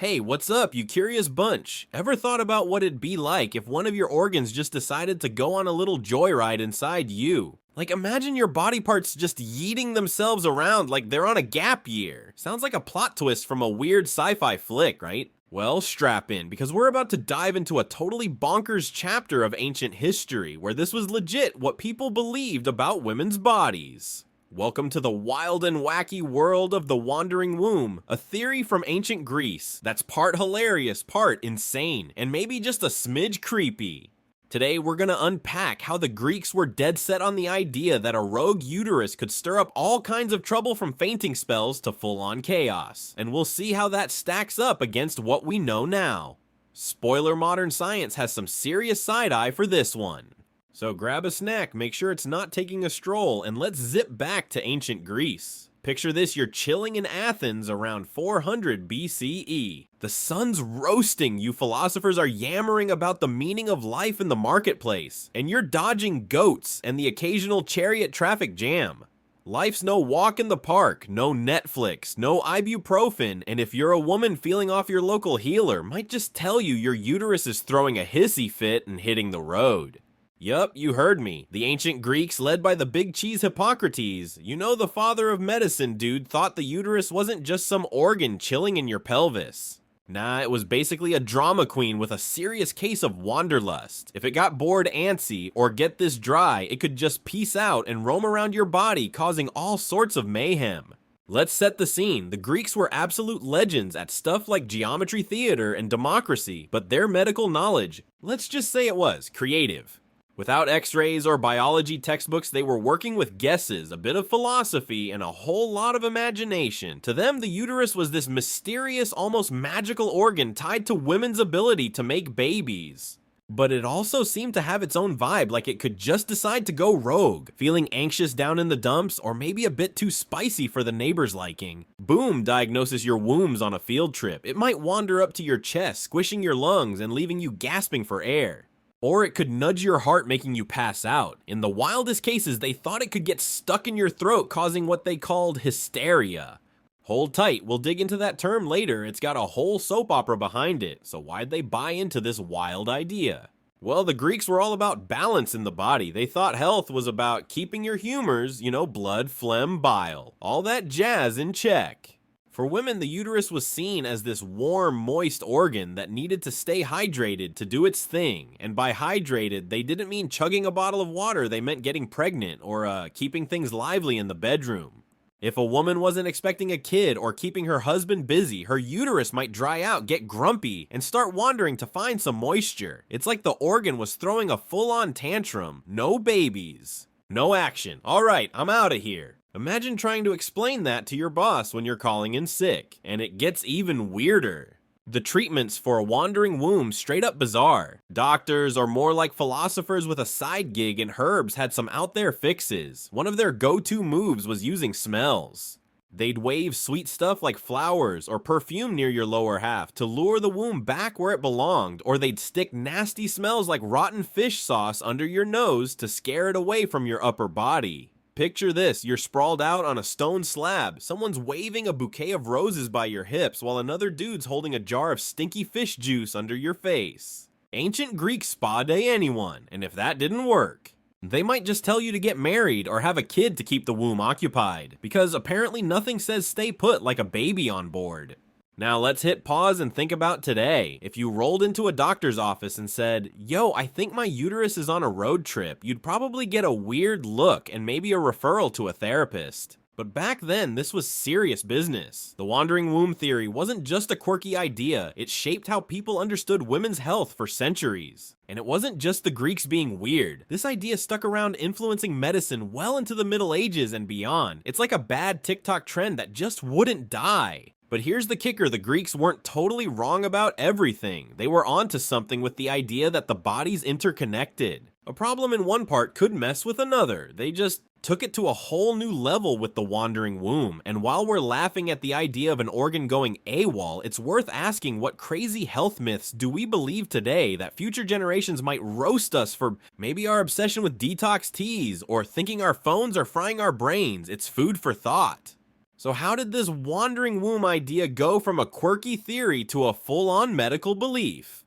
Hey, what's up, you curious bunch? Ever thought about what it'd be like if one of your organs just decided to go on a little joyride inside you? Like, imagine your body parts just yeeting themselves around like they're on a gap year. Sounds like a plot twist from a weird sci-fi flick, right? Well, strap in, because we're about to dive into a totally bonkers chapter of ancient history where this was legit what people believed about women's bodies. Welcome to the wild and wacky world of the wandering womb, a theory from ancient Greece that's part hilarious, part insane, and maybe just a smidge creepy. Today we're gonna unpack how the Greeks were dead set on the idea that a rogue uterus could stir up all kinds of trouble from fainting spells to full-on chaos, and we'll see how that stacks up against what we know now. Spoiler: modern science has some serious side-eye for this one. So grab a snack, make sure it's not taking a stroll, and let's zip back to ancient Greece. Picture this: you're chilling in Athens around 400 BCE. The sun's roasting, you philosophers are yammering about the meaning of life in the marketplace, and you're dodging goats and the occasional chariot traffic jam. Life's no walk in the park, no Netflix, no ibuprofen, and if you're a woman feeling off your local healer, might just tell you your uterus is throwing a hissy fit and hitting the road. Yup, you heard me. The ancient Greeks, led by the big cheese Hippocrates, you know, the father of medicine dude, thought the uterus wasn't just some organ chilling in your pelvis. Nah, it was basically a drama queen with a serious case of wanderlust. If it got bored antsy, or get this dry, it could just peace out and roam around your body, causing all sorts of mayhem. Let's set the scene. The Greeks were absolute legends at stuff like geometry theater and democracy, but their medical knowledge, let's just say it was creative. Without x-rays or biology textbooks, they were working with guesses, a bit of philosophy, and a whole lot of imagination. To them, the uterus was this mysterious, almost magical organ tied to women's ability to make babies. But it also seemed to have its own vibe, like it could just decide to go rogue, feeling anxious down in the dumps, or maybe a bit too spicy for the neighbor's liking. Boom, diagnosis your wombs on a field trip. It might wander up to your chest, squishing your lungs and leaving you gasping for air. Or it could nudge your heart, making you pass out. In the wildest cases, they thought it could get stuck in your throat, causing what they called hysteria. Hold tight, we'll dig into that term later. It's got a whole soap opera behind it, so why'd they buy into this wild idea? Well, the Greeks were all about balance in the body. They thought health was about keeping your humors, blood, phlegm, bile, all that jazz in check. For women, the uterus was seen as this warm, moist organ that needed to stay hydrated to do its thing. And by hydrated, they didn't mean chugging a bottle of water, they meant getting pregnant or keeping things lively in the bedroom. If a woman wasn't expecting a kid or keeping her husband busy, her uterus might dry out, get grumpy, and start wandering to find some moisture. It's like the organ was throwing a full-on tantrum. No babies. No action. Alright, I'm out of here. Imagine trying to explain that to your boss when you're calling in sick, and it gets even weirder. The treatments for a wandering womb straight up bizarre. Doctors, or more like philosophers with a side gig in herbs, had some out there fixes. One of their go-to moves was using smells. They'd wave sweet stuff like flowers or perfume near your lower half to lure the womb back where it belonged, or they'd stick nasty smells like rotten fish sauce under your nose to scare it away from your upper body. Picture this: you're sprawled out on a stone slab, someone's waving a bouquet of roses by your hips while another dude's holding a jar of stinky fish juice under your face. Ancient Greek spa day anyone, and if that didn't work, they might just tell you to get married or have a kid to keep the womb occupied, because apparently nothing says stay put like a baby on board. Now let's hit pause and think about today. If you rolled into a doctor's office and said, "Yo, I think my uterus is on a road trip," you'd probably get a weird look and maybe a referral to a therapist. But back then, this was serious business. The wandering womb theory wasn't just a quirky idea, it shaped how people understood women's health for centuries. And it wasn't just the Greeks being weird. This idea stuck around, influencing medicine well into the Middle Ages and beyond. It's like a bad TikTok trend that just wouldn't die. But here's the kicker: the Greeks weren't totally wrong about everything. They were onto something with the idea that the body's interconnected. A problem in one part could mess with another. They just took it to a whole new level with the wandering womb. And while we're laughing at the idea of an organ going AWOL, it's worth asking, what crazy health myths do we believe today that future generations might roast us for? Maybe our obsession with detox teas, or thinking our phones are frying our brains. It's food for thought. So how did this wandering womb idea go from a quirky theory to a full-on medical belief?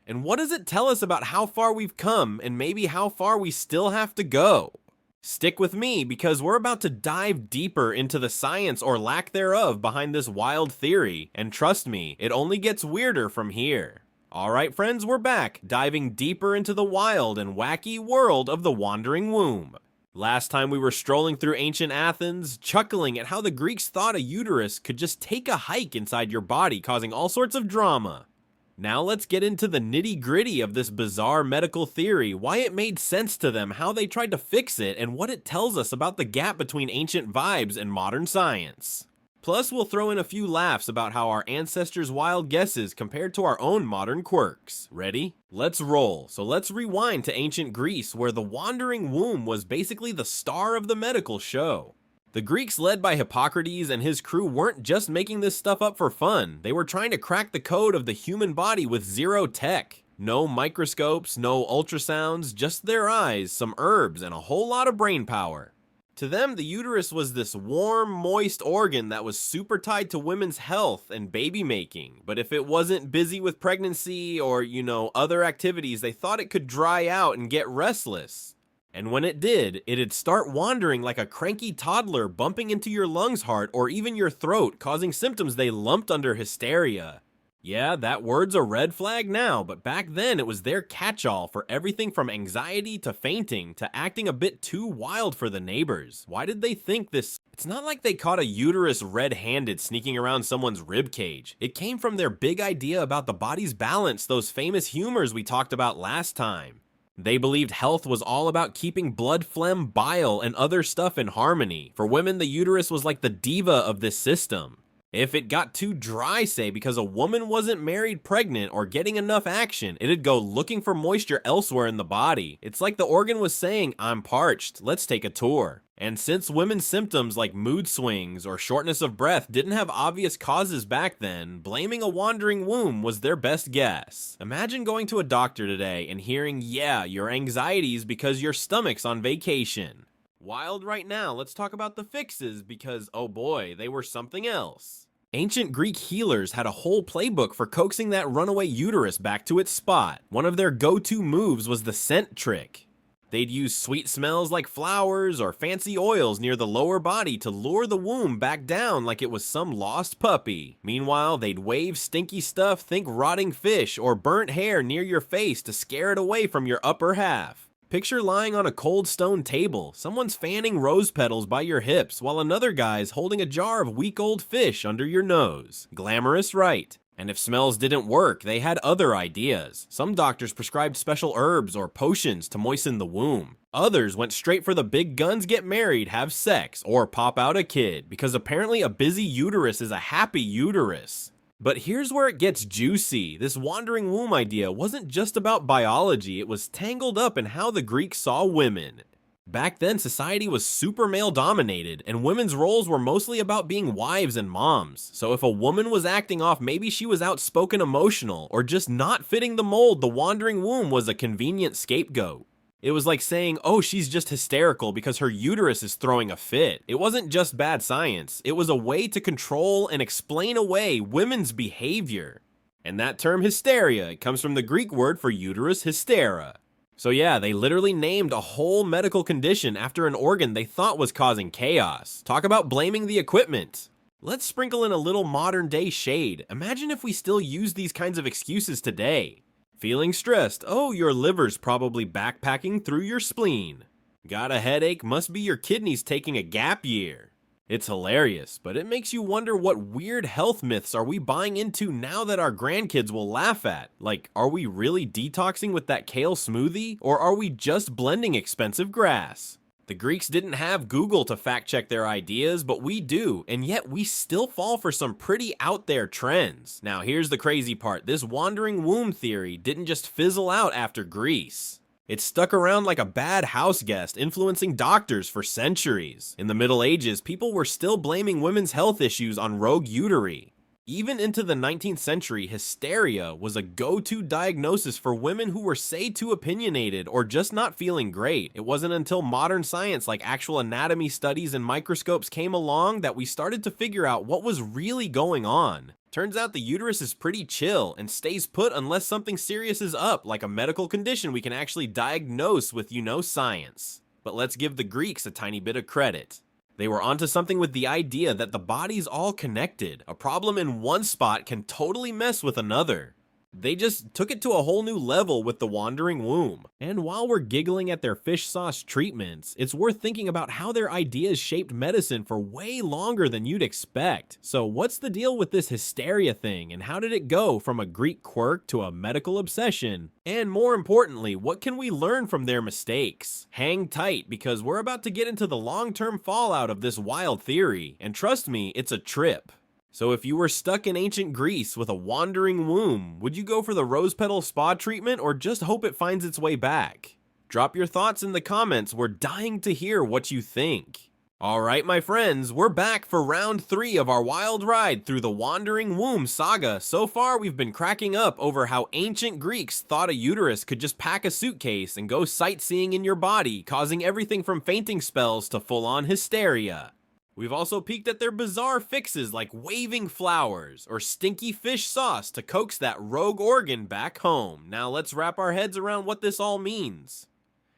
And what does it tell us about how far we've come and maybe how far we still have to go? Stick with me because we're about to dive deeper into the science or lack thereof behind this wild theory, and trust me, it only gets weirder from here. Alright friends, we're back, diving deeper into the wild and wacky world of the wandering womb. Last time we were strolling through ancient Athens, chuckling at how the Greeks thought a uterus could just take a hike inside your body, causing all sorts of drama. Now let's get into the nitty-gritty of this bizarre medical theory, why it made sense to them, how they tried to fix it, and what it tells us about the gap between ancient vibes and modern science. Plus, we'll throw in a few laughs about how our ancestors' wild guesses compared to our own modern quirks. Ready? Let's roll. So let's rewind to ancient Greece, where the wandering womb was basically the star of the medical show. The Greeks led by Hippocrates and his crew weren't just making this stuff up for fun, they were trying to crack the code of the human body with zero tech. No microscopes, no ultrasounds, just their eyes, some herbs, and a whole lot of brain power. To them, the uterus was this warm, moist organ that was super tied to women's health and baby making, but if it wasn't busy with pregnancy or, other activities, they thought it could dry out and get restless. And when it did, it'd start wandering like a cranky toddler, bumping into your lungs heart or even your throat, causing symptoms they lumped under hysteria. Yeah, that word's a red flag now, but back then it was their catch-all for everything from anxiety to fainting to acting a bit too wild for the neighbors. Why did they think this? It's not like they caught a uterus red-handed sneaking around someone's ribcage. It came from their big idea about the body's balance, those famous humors we talked about last time. They believed health was all about keeping blood, phlegm, bile, and other stuff in harmony. For women, the uterus was like the diva of this system. If it got too dry, say, because a woman wasn't married, pregnant, or getting enough action, it'd go looking for moisture elsewhere in the body. It's like the organ was saying, I'm parched, let's take a tour. And since women's symptoms like mood swings or shortness of breath didn't have obvious causes back then, blaming a wandering womb was their best guess. Imagine going to a doctor today and hearing, yeah, your anxiety's because your stomach's on vacation. Wild right now, let's talk about the fixes because, oh boy, they were something else. Ancient Greek healers had a whole playbook for coaxing that runaway uterus back to its spot. One of their go-to moves was the scent trick. They'd use sweet smells like flowers or fancy oils near the lower body to lure the womb back down like it was some lost puppy. Meanwhile, they'd wave stinky stuff, think rotting fish or burnt hair near your face to scare it away from your upper half. Picture lying on a cold stone table, someone's fanning rose petals by your hips while another guy's holding a jar of week-old fish under your nose. Glamorous, right? And if smells didn't work, they had other ideas. Some doctors prescribed special herbs or potions to moisten the womb. Others went straight for the big guns, get married, have sex, or pop out a kid, because apparently a busy uterus is a happy uterus. But here's where it gets juicy. This wandering womb idea wasn't just about biology, it was tangled up in how the Greeks saw women. Back then, society was super male dominated, and women's roles were mostly about being wives and moms. So if a woman was acting off, maybe she was outspoken emotional, or just not fitting the mold, the wandering womb was a convenient scapegoat. It was like saying, oh, she's just hysterical because her uterus is throwing a fit. It wasn't just bad science, it was a way to control and explain away women's behavior. And that term hysteria, it comes from the Greek word for uterus, hystera. So yeah, they literally named a whole medical condition after an organ they thought was causing chaos. Talk about blaming the equipment. Let's sprinkle in a little modern day shade. Imagine if we still use these kinds of excuses today. Feeling stressed? Oh, your liver's probably backpacking through your spleen. Got a headache? Must be your kidneys taking a gap year. It's hilarious, but it makes you wonder what weird health myths are we buying into now that our grandkids will laugh at? Like, are we really detoxing with that kale smoothie? Or are we just blending expensive grass? The Greeks didn't have Google to fact check their ideas, but we do, and yet we still fall for some pretty out there trends. Now here's the crazy part, this wandering womb theory didn't just fizzle out after Greece. It stuck around like a bad house guest, influencing doctors for centuries. In the Middle Ages, people were still blaming women's health issues on rogue uteri. Even into the 19th century, hysteria was a go-to diagnosis for women who were, say, too opinionated or just not feeling great. It wasn't until modern science like actual anatomy studies and microscopes came along that we started to figure out what was really going on. Turns out the uterus is pretty chill and stays put unless something serious is up, like a medical condition we can actually diagnose with, science. But let's give the Greeks a tiny bit of credit. They were onto something with the idea that the body's all connected. A problem in one spot can totally mess with another. They just took it to a whole new level with the wandering womb. And while we're giggling at their fish sauce treatments, it's worth thinking about how their ideas shaped medicine for way longer than you'd expect. So what's the deal with this hysteria thing, and how did it go from a Greek quirk to a medical obsession? And more importantly, what can we learn from their mistakes? Hang tight, because we're about to get into the long-term fallout of this wild theory, and trust me, it's a trip. So if you were stuck in ancient Greece with a wandering womb, would you go for the rose petal spa treatment or just hope it finds its way back? Drop your thoughts in the comments, we're dying to hear what you think. Alright my friends, we're back for round 3 of our wild ride through the Wandering Womb saga. So far we've been cracking up over how ancient Greeks thought a uterus could just pack a suitcase and go sightseeing in your body, causing everything from fainting spells to full-on hysteria. We've also peeked at their bizarre fixes like waving flowers or stinky fish sauce to coax that rogue organ back home. Now let's wrap our heads around what this all means.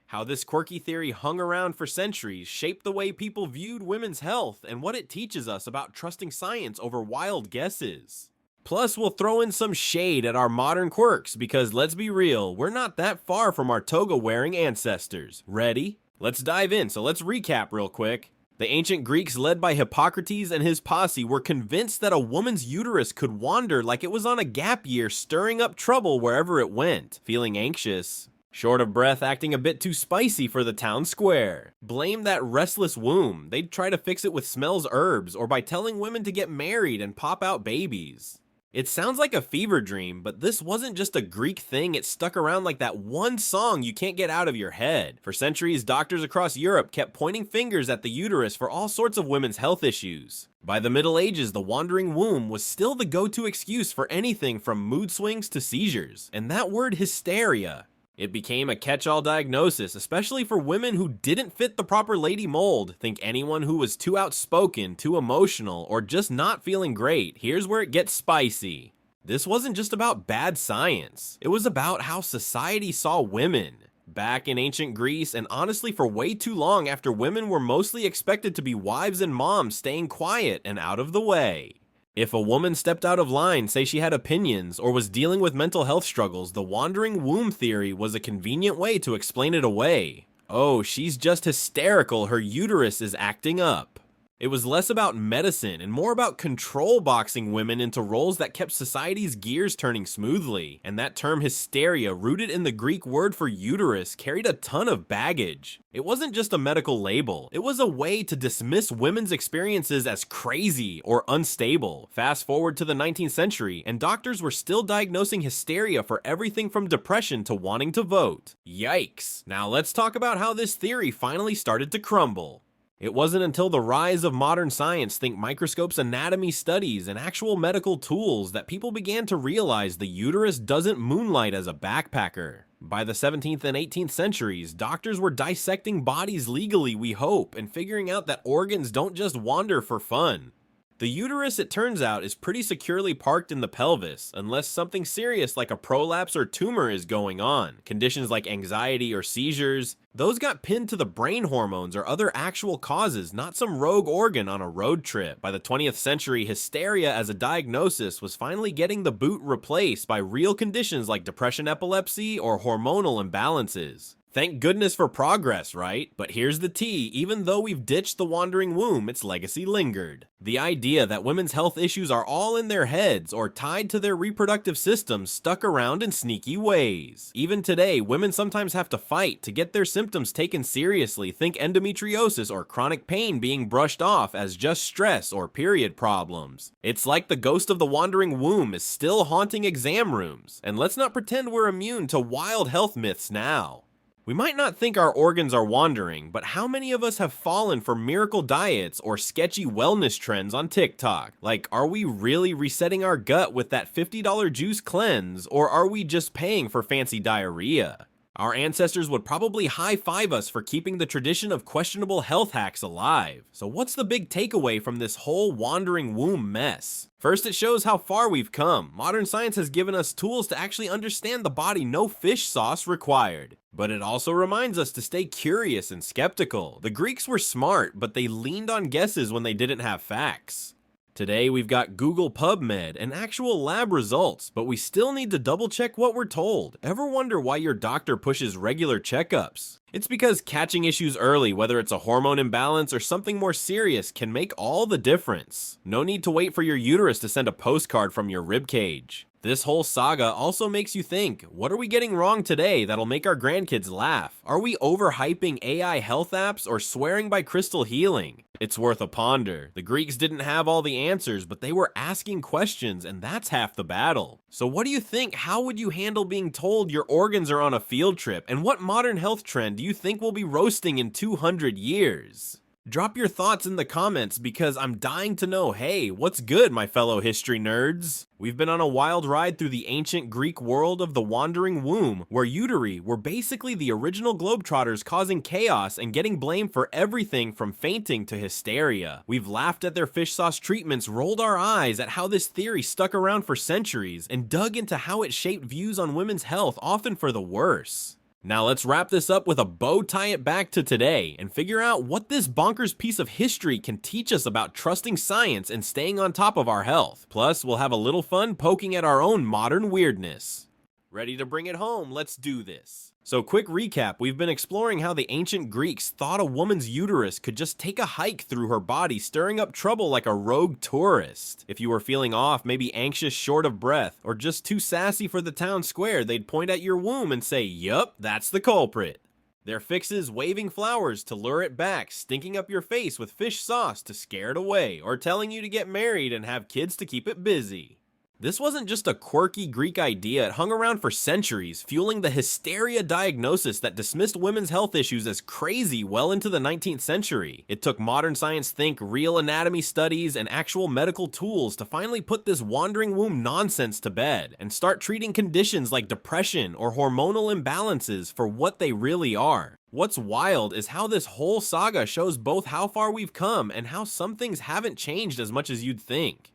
How this quirky theory hung around for centuries, shaped the way people viewed women's health, and what it teaches us about trusting science over wild guesses. Plus, we'll throw in some shade at our modern quirks because let's be real, we're not that far from our toga-wearing ancestors. Ready? Let's dive in, so let's recap real quick. The ancient Greeks, led by Hippocrates and his posse, were convinced that a woman's uterus could wander like it was on a gap year, stirring up trouble wherever it went. Feeling anxious, short of breath, acting a bit too spicy for the town square. Blame that restless womb. They'd try to fix it with smells herbs or by telling women to get married and pop out babies. It sounds like a fever dream, but this wasn't just a Greek thing, it stuck around like that one song you can't get out of your head. For centuries, doctors across Europe kept pointing fingers at the uterus for all sorts of women's health issues. By the Middle Ages, the wandering womb was still the go-to excuse for anything from mood swings to seizures. And that word hysteria, it became a catch-all diagnosis, especially for women who didn't fit the proper lady mold. Think anyone who was too outspoken, too emotional, or just not feeling great. Here's where it gets spicy. This wasn't just about bad science. It was about how society saw women. Back in ancient Greece, and honestly for way too long after women were mostly expected to be wives and moms, staying quiet and out of the way. If a woman stepped out of line, say she had opinions, or was dealing with mental health struggles, the wandering womb theory was a convenient way to explain it away. Oh, she's just hysterical, her uterus is acting up. It was less about medicine and more about control boxing women into roles that kept society's gears turning smoothly. And that term hysteria, rooted in the Greek word for uterus, carried a ton of baggage. It wasn't just a medical label, it was a way to dismiss women's experiences as crazy or unstable. Fast forward to the 19th century, and doctors were still diagnosing hysteria for everything from depression to wanting to vote. Yikes! Now let's talk about how this theory finally started to crumble. It wasn't until the rise of modern science, think microscopes, anatomy studies, and actual medical tools, that people began to realize the uterus doesn't moonlight as a backpacker. By the 17th and 18th centuries, doctors were dissecting bodies legally, we hope, and figuring out that organs don't just wander for fun. The uterus, it turns out, is pretty securely parked in the pelvis, unless something serious like a prolapse or tumor is going on. Conditions like anxiety or seizures, those got pinned to the brain hormones or other actual causes, not some rogue organ on a road trip. By the 20th century, hysteria as a diagnosis was finally getting the boot replaced by real conditions like depression, epilepsy, or hormonal imbalances. Thank goodness for progress, right? But here's the tea, even though we've ditched the wandering womb, its legacy lingered. The idea that women's health issues are all in their heads or tied to their reproductive systems stuck around in sneaky ways. Even today, women sometimes have to fight to get their symptoms taken seriously. Think endometriosis or chronic pain being brushed off as just stress or period problems. It's like the ghost of the wandering womb is still haunting exam rooms. And let's not pretend we're immune to wild health myths now. We might not think our organs are wandering, but how many of us have fallen for miracle diets or sketchy wellness trends on TikTok? Like, are we really resetting our gut with that $50 juice cleanse, or are we just paying for fancy diarrhea? Our ancestors would probably high-five us for keeping the tradition of questionable health hacks alive. So what's the big takeaway from this whole wandering womb mess? First, it shows how far we've come. Modern science has given us tools to actually understand the body, no fish sauce required. But it also reminds us to stay curious and skeptical. The Greeks were smart, but they leaned on guesses when they didn't have facts. Today, we've got Google PubMed and actual lab results, but we still need to double check what we're told. Ever wonder why your doctor pushes regular checkups? It's because catching issues early, whether it's a hormone imbalance or something more serious, can make all the difference. No need to wait for your uterus to send a postcard from your ribcage. This whole saga also makes you think, what are we getting wrong today that'll make our grandkids laugh? Are we overhyping AI health apps or swearing by crystal healing? It's worth a ponder. The Greeks didn't have all the answers, but they were asking questions, and that's half the battle. So what do you think? How would you handle being told your organs are on a field trip? And what modern health trend do you think will be roasting in 200 years? Drop your thoughts in the comments because I'm dying to know, hey, what's good, my fellow history nerds? We've been on a wild ride through the ancient Greek world of the wandering womb, where uteri were basically the original globetrotters causing chaos and getting blamed for everything from fainting to hysteria. We've laughed at their fish sauce treatments, rolled our eyes at how this theory stuck around for centuries, and dug into how it shaped views on women's health, often for the worse. Now let's wrap this up with a bow tie it back to today and figure out what this bonkers piece of history can teach us about trusting science and staying on top of our health. Plus, we'll have a little fun poking at our own modern weirdness. Ready to bring it home? Let's do this. So quick recap, we've been exploring how the ancient Greeks thought a woman's uterus could just take a hike through her body, stirring up trouble like a rogue tourist. If you were feeling off, maybe anxious, short of breath, or just too sassy for the town square, they'd point at your womb and say, yup, that's the culprit. Their fixes: waving flowers to lure it back, stinking up your face with fish sauce to scare it away, or telling you to get married and have kids to keep it busy. This wasn't just a quirky Greek idea, it hung around for centuries, fueling the hysteria diagnosis that dismissed women's health issues as crazy well into the 19th century. It took modern science think, real anatomy studies, and actual medical tools to finally put this wandering womb nonsense to bed, and start treating conditions like depression or hormonal imbalances for what they really are. What's wild is how this whole saga shows both how far we've come and how some things haven't changed as much as you'd think.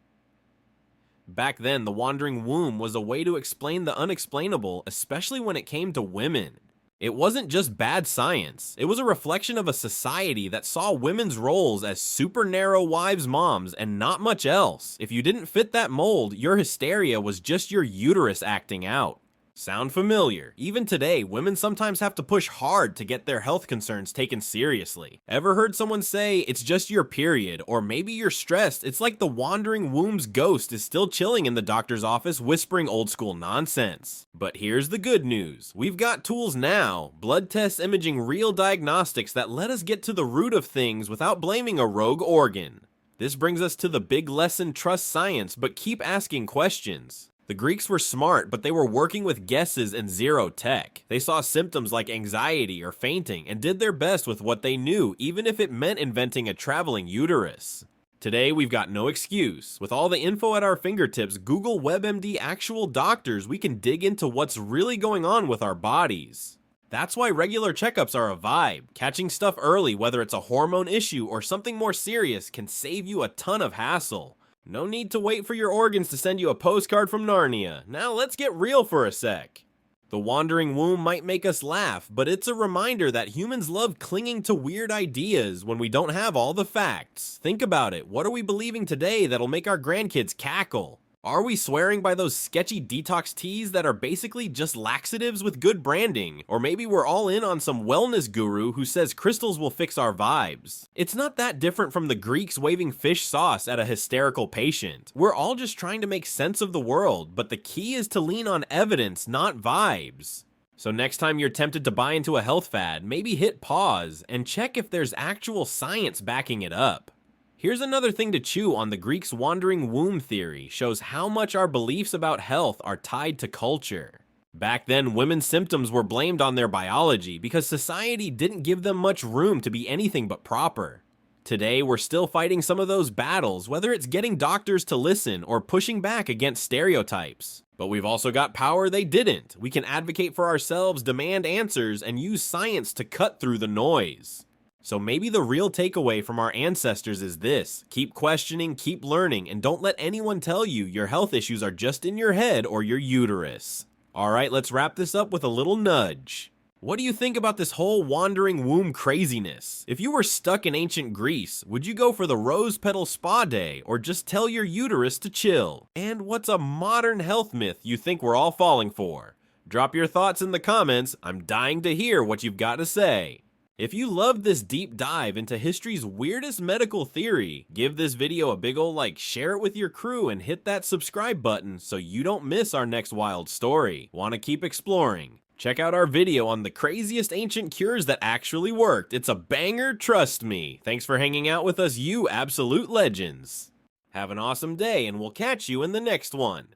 Back then, the wandering womb was a way to explain the unexplainable, especially when it came to women. It wasn't just bad science, it was a reflection of a society that saw women's roles as super narrow wives' moms and not much else. If you didn't fit that mold, your hysteria was just your uterus acting out. Sound familiar? Even today, women sometimes have to push hard to get their health concerns taken seriously. Ever heard someone say, it's just your period, or maybe you're stressed? It's like the wandering womb's ghost is still chilling in the doctor's office whispering old school nonsense. But here's the good news. We've got tools now, blood tests imaging real diagnostics that let us get to the root of things without blaming a rogue organ. This brings us to the big lesson: trust science, but keep asking questions. The Greeks were smart, but they were working with guesses and zero tech. They saw symptoms like anxiety or fainting and did their best with what they knew, even if it meant inventing a traveling uterus. Today, we've got no excuse. With all the info at our fingertips, Google WebMD actual doctors, we can dig into what's really going on with our bodies. That's why regular checkups are a vibe. Catching stuff early, whether it's a hormone issue or something more serious, can save you a ton of hassle. No need to wait for your organs to send you a postcard from Narnia. Now let's get real for a sec. The wandering womb might make us laugh, but it's a reminder that humans love clinging to weird ideas when we don't have all the facts. Think about it. What are we believing today that'll make our grandkids cackle? Are we swearing by those sketchy detox teas that are basically just laxatives with good branding? Or maybe we're all in on some wellness guru who says crystals will fix our vibes. It's not that different from the Greeks waving fish sauce at a hysterical patient. We're all just trying to make sense of the world, but the key is to lean on evidence, not vibes. So next time you're tempted to buy into a health fad, maybe hit pause and check if there's actual science backing it up. Here's another thing to chew on: the Greeks' wandering womb theory shows how much our beliefs about health are tied to culture. Back then, women's symptoms were blamed on their biology because society didn't give them much room to be anything but proper. Today, we're still fighting some of those battles, whether it's getting doctors to listen or pushing back against stereotypes. But we've also got power they didn't. We can advocate for ourselves, demand answers, and use science to cut through the noise. So maybe the real takeaway from our ancestors is this: keep questioning, keep learning, and don't let anyone tell you your health issues are just in your head or your uterus. Alright, let's wrap this up with a little nudge. What do you think about this whole wandering womb craziness? If you were stuck in ancient Greece, would you go for the rose petal spa day or just tell your uterus to chill? And what's a modern health myth you think we're all falling for? Drop your thoughts in the comments. I'm dying to hear what you've got to say. If you loved this deep dive into history's weirdest medical theory, give this video a big ol' like, share it with your crew, and hit that subscribe button so you don't miss our next wild story. Want to keep exploring? Check out our video on the craziest ancient cures that actually worked. It's a banger, trust me. Thanks for hanging out with us, you absolute legends. Have an awesome day, and we'll catch you in the next one.